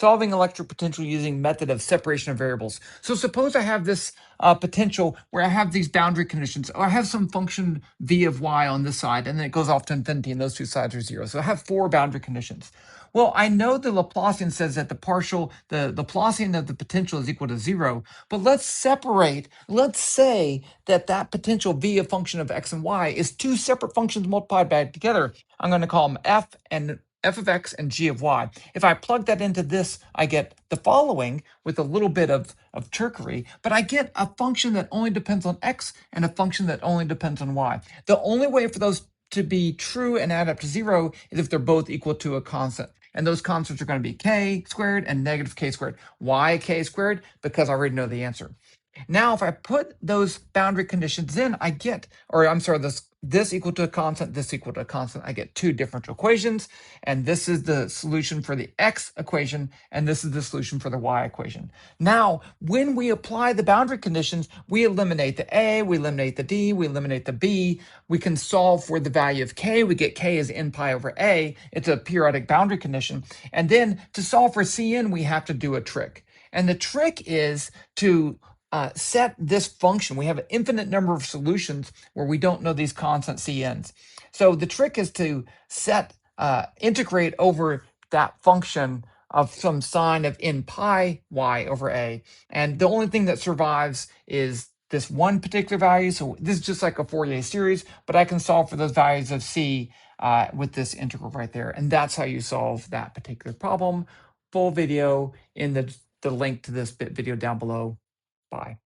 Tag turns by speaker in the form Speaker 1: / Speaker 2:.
Speaker 1: solving electric potential using method of separation of variables. So suppose I have this potential where I have these boundary conditions, or I have some function v of y on this side, and then it goes off to infinity, and those two sides are zero. So I have four boundary conditions. Well, I know the Laplacian says that the Laplacian of the potential is equal to zero, but let's separate, let's say that that potential v a function of x and y is two separate functions multiplied by together. I'm going to call them f of x and g of y. If I plug that into this, I get the following with a little bit of trickery, but I get a function that only depends on x and a function that only depends on y. The only way for those to be true and add up to zero is if they're both equal to a constant. And those constants are going to be k squared and negative k squared. Why k squared? Because I already know the answer. Now, if I put those boundary conditions in, I get, or I'm sorry, this equal to a constant, this equal to a constant, I get two differential equations, and this is the solution for the x equation, and this is the solution for the y equation. Now, when we apply the boundary conditions, we eliminate the a, we eliminate the d, we eliminate the b. We can solve for the value of k. We get k as n pi over a. It's a periodic boundary condition. And then to solve for Cn, we have to do a trick. And the trick is to set this function. We have an infinite number of solutions where we don't know these constant Cn's. So the trick is to integrate over that function of some sign of n pi y over a. And the only thing that survives is this one particular value. So this is just like a Fourier series, but I can solve for those values of c with this integral right there. And that's how you solve that particular problem. Full video in the link to this video down below. Bye.